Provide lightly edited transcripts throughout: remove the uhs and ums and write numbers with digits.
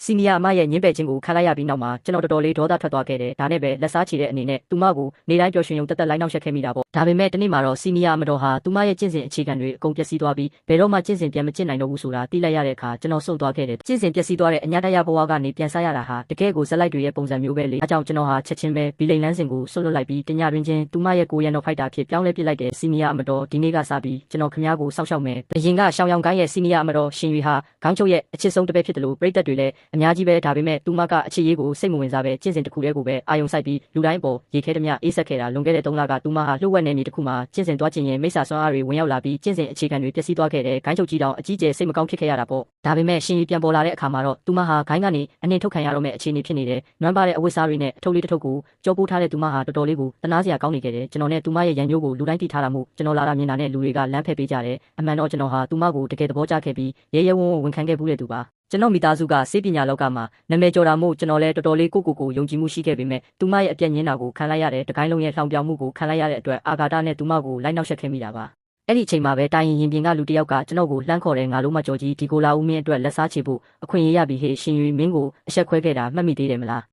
စီနီယာအမရဲ့ညင်းပယ်ခြင်းကိုခံလိုက်ရပြီးနောက်မှာကျွန်တော်တော်တော်လေးဒေါသထွက်သွားခဲ့တယ်ဒါနဲ့ပဲလက်စားချေတဲ့အနေနဲ့သူမကိုနေတိုင်းပျော်ရွှင်ရုံတက်တက်လိုက်နှောက်ယှက်ခဲ့မိတာပေါ့ဒါပေမဲ့တနေ့မှာတော့စီနီယာအမတော်ဟာသူမရဲ့ကျင့်စဉ်အခြေခံတွေအကုန်ပျက်စီးသွားပြီးဘယ်တော့မှကျင့်စဉ်ပြန်မကျင့်နိုင်တော့ဘူးဆိုတာသိလိုက်ရတဲ့အခါကျွန်တော်ဆုံးသွားခဲ့တယ်ကျင့်စဉ်ပျက်စီးသွားတဲ့အညာတရဘဝကနေပြန်ဆရတာဟာတကယ်ကိုဇက်လိုက်တွေရဲ့ပုံစံမျိုးပဲလေအဲကြောင့်ကျွန်တော်ဟာချက်ချင်းပဲဘီလိန်လန်းစင်ကိုဆွတ်လွတ်လိုက်ပြီးတညတွင်ချင်းသူမရဲ့ကိုရန်တော်ဖိုက်တာဖြစ်ပြောင်းလဲပစ်လိုက်တဲ့စီနီယာအမတော်ဒီနေ့ကစပြီးကျွန်တော်ခင်ဗျားကိုစောက်ရှောက်မယ်အရင်ကရှောင်းရောင်ကိုင်းရဲ့စီနီယာအမတော်ရှင်ရွေဟာခေါင်းချုပ်ရဲ့အချစ်ဆုံးတစ်ပည့်ဖြစ်တယ်လို့ပြည်သက်တွေလည်းအများကြီးပဲဒါပေမဲ့သူမကအချစ်ရေးကိုစိတ်မဝင်စားပဲကျင့်စဉ်တစ်ခုတည်းကိုပဲအာယုံစိုက်ပြီးလူတိုင်းပေါ်ရေခဲသမျှအေးဆက်ခဲ့တာလွန်ခဲ့တဲ့3လကသူမဟာလှုပ်ဝက်နေမြေတစ်ခုမှာကျင့်စဉ်သွားခြင်းရင်မိစ္ဆာဆွမ်းအားတွေဝင်ရောက်လာပြီးကျင့်စဉ်အခြေခံတွေပျက်စီးသွားခဲ့တဲ့ဂိုင်းချုပ်ကြီးတောင်အကြီးကျယ်စိတ်မကောင်းဖြစ်ခဲ့ရတာပေါ့ဒါပေမဲ့ရှင်ရွေပြန်ပေါ်လာတဲ့အခါမှာတော့သူမဟာဂိုင်းကနေအနှင်ထုတ်ခံရတော့မယ့်အခြေအနေဖြစ်နေတယ်နွမ်းပါတဲ့အဝတ်စားတွေနဲ့အထုပ်လေးတစ်ထုပ်ကိုကြောပိုးထားတဲ့သူမဟာတော်တော်လေးကိုတနာစရာကောင်းနေခဲ့တယ်ကျွန်တော်နဲ့သူမရဲ့ရန်မျိုးကိုလူတိုင်းသိထားတာမို့ကျွန်တော်လာတာမြင်တာနဲ့လူတွေကလမ်းဖက်ပေးကြတယ်အမှန်တော့ကျွန်တော်ဟာသူမကိုတကယ်သဘောကျခဲ့ပြီးရဲရဲဝံ့ဝံ့ဝန်ခံခဲ့ဘူးတဲ့သူပါကျွန်တော်မိသားစုကစေပညာလောကမှာနာမည်ကျော်တာမို့ကျွန်တော်လည်းတော်တော်လေးကိုယုံကြည်မှုရှိခဲ့ပေမဲ့သူမရဲ့အပြည့်ညင်းတာကိုခံလိုက်ရတဲ့တကိုင်းလုံးရဲ့လှောင်ပြောင်မှုကိုခံလိုက်ရတဲ့အတွက်အာဃာတနဲ့သူမကိုလိုက်နောက်ဆက်ခဲ့မိတာပါအဲ့ဒီအချိန်မှာပဲတိုင်းရင်ပြင်ကလူတစ်ယောက်ကကျွန်တော်ကိုလှမ်းခေါ်တဲ့ငါလုံးမကြော်ကြီးဒီကိုလာဦးမင်းအတွက်လက်စားချေဖို့အခွင့်အရေးရပြီးဟေ့ရှင်ရွေမင်းကိုအဆက်ခွဲခဲ့တာမှတ်မိသေးတယ်မလား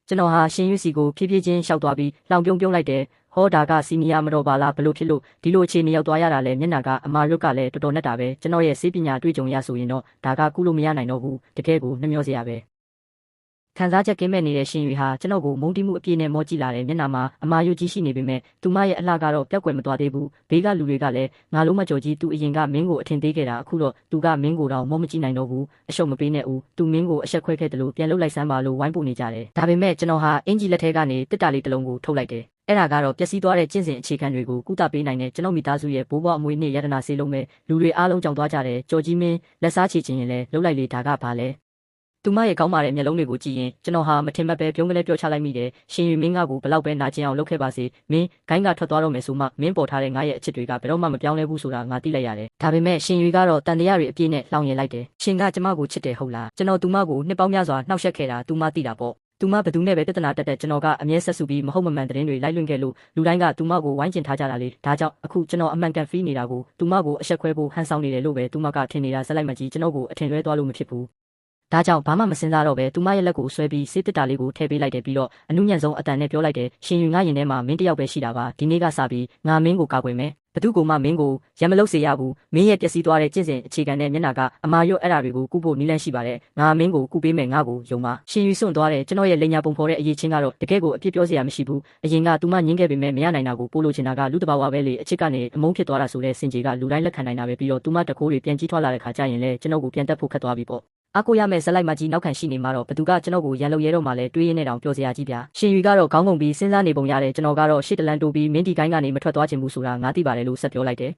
ကျွန်တော်ဟာရှင်ရွေစီကိုဖြည်းဖြည်းချင်းရှောက်သွားပြီးလှောင်ပြုံးလိုက်တယ်ဟောဒါကစီနီယာမတော်ပါလားဘလို့ဖြစ်လို့ဒီလိုအခြေအနေရောက်သွားရတာလဲမျက်နှာကအမာရုတ်ကလည်းတော်တော်နဲ့တာပဲကျွန်တော်ရဲ့စေပညာတွေ့ကြုံရဆိုရင်တော့ဒါကကုလို့မရနိုင်တော့ဘူးတကယ်ကိုနှမျောစရာပဲခံစားချက်ကင်းမဲ့နေတဲ့ရှင်ရွေဟာကျွန်တော်ကိုမုန်းတီးမှုအပြည့်နဲ့မောကြည့်လာတယ်မျက်နှာမှာအမာရုတ်ကြီးရှိနေပေမဲ့သူမရဲ့အလှကတော့ပျောက်ကွယ်မသွားသေးဘူးဘေးကလူတွေကလည်းငါလုံးမကြော်ကြီးသူအရင်ကမင်းကိုအထင်သေးခဲ့တာအခုတော့သူကမင်းကိုတော့မောမကြည့်နိုင်တော့ဘူးအရှုံးမပေးနဲ့ဦးသူမင်းကိုအဆက်ခွဲခဲ့တယ်လို့ပြန်လှုပ်လိုက်စမ်းပါလို့ဝိုင်းပို့နေကြတယ်ဒါပေမဲ့ကျွန်တော်ဟာအင်ဂျီလက်ထဲကနေတစ်တာလေးတစ်လုံးကိုထုတ်လိုက်တယ်အဲ့ဒါကတော့ပျက်စီးသွားတဲ့ကျင့်စဉ်အခြေခံတွေကိုကုသပေးနိုင်တဲ့ကျွန်တော်မိသားစုရဲ့ဘိုးဘွားအမွေနှင့်ယတနာစေလုံးပဲလူတွေအားလုံးကြောင်သွားကြတယ်ကြော်ကြီးမင်းလက်စားချေခြင်းရင်လည်းလှုပ်လိုက်လေဒါကဘာလဲသူမရဲ့ကောင်းပါတဲ့မျက်လုံးတွေကိုကြည့်ရင်ကျွန်တော်ဟာမထင်မှတ်ပဲပြုံးကလေးပြောချလိုက်မိတယ်ရှင်ရွေမင်းကကိုဘလောက်ပဲနာကျင်အောင်လုပ်ခဲ့ပါစေမင်းဂိုင်းကထွက်သွားတော့မယ်ဆိုမှမင်းပေါ်ထားတဲ့ငါရဲ့အချစ်တွေကဘယ်တော့မှမပြောင်းလဲဘူးဆိုတာငါသိလိုက်ရတယ်ဒါပေမဲ့ရှင်ရွေကတော့တန်တရားတွေအပြည့်နဲ့လှောင်ရင်လိုက်တယ်ရှင်ကကျမကိုချစ်တယ်ဟုတ်လားကျွန်တော်သူမကိုနှစ်ပေါင်းများစွာနှောက်ယှက်ခဲ့တာသူမသိတာပေါ့သူမဘသူနဲ့ပဲပြဿနာတက်တဲ့ကျွန်တော်ကအမြဲဆက်စုပြီးမဟုတ်မမှန်သတင်းတွေလိုက်လွှင့်ခဲ့လို့လူတိုင်းကသူမကိုဝိုင်းကျင်ထားကြတာလေဒါကြောင့်အခုကျွန်တော်အမှန်ကန်ဖီးနေတာကိုသူမကိုအဆက်ခွဲဖို့ဟန်ဆောင်နေတယ်လို့ပဲသူမကထင်နေတာဇက်လိုက်မှကြီးကျွန်တော်ကိုအထင်လွဲသွားလို့မဖြစ်ဘူးဒါကြောင့်ဘာမှမစင်စားတော့ပဲသူမရဲ့လက်ကိုဆွဲပြီးစေးတစ်တာလေးကိုထည့်ပေးလိုက်တယ်ပြီးတော့အနုညံ့ဆုံးအတန်နဲ့ပြောလိုက်တယ်ရှင်ယူငါရင်ထဲမှာမင်းတယောက်ပဲရှိတာပါဒီနေ့ကစပြီးငါမင်းကိုကာကွယ်မယ်ဘသူကမှမင်းကိုရံမလို့စေရဘူးမင်းရဲ့ပျက်စီးသွားတဲ့ကျင့်စဉ်အခြေခံတဲ့မျက်နှာကအမာရွတ်အဲ့ဓာတွေကိုကုဖို့နီးလန့်ရှိပါတယ်ငါမင်းကိုကုပေးမယ်ငါကိုယုံပါရှင်ယူစွန့်သွားတယ်ကျွန်တော်ရဲ့လိန်ညာပုံဖော်တဲ့အရေးချင်းကတော့တကယ်ကိုအပြစ်ပြောစရာမရှိဘူးအရင်ကသူမညင်းခဲ့ပေမဲ့မရနိုင်တာကိုပို့လို့ချင်တာကလူတဘာဝပဲလေအချစ်ကနေအမုန်းဖြစ်သွားတာဆိုတဲ့စင်ကြေကလူတိုင်းလက်ခံနိုင်တာပဲပြီးတော့သူမတကိုးတွေပြန်ကြီးထွားလာတဲ့ခါကျရင်လေကျွန်တော်ကိုပြန်တက်ဖို့ခက်သွားပြီပေါ့အကိုရမဲ့ဇက်လိုက်မကြီးနောက်ခံရှိနေမှာတော့ဘသူကကျွန်တော်ကိုရန်လို့ရဲတော့မှလဲတွေးရင်းနဲ့တောင်ပြောစရာကြီးဗျာရှင်ယူကတော့ခေါင်းငုံပြီးစဉ်းစားနေပုံရတယ်ကျွန်တော်ကတော့ရှေ့တလန်တိုးပြီးမင်းဒီကိုင်းကနေမထွက်သွားချင်ဘူးဆိုတာငါသိပါတယ်လို့ဆက်ပြောလိုက်တယ်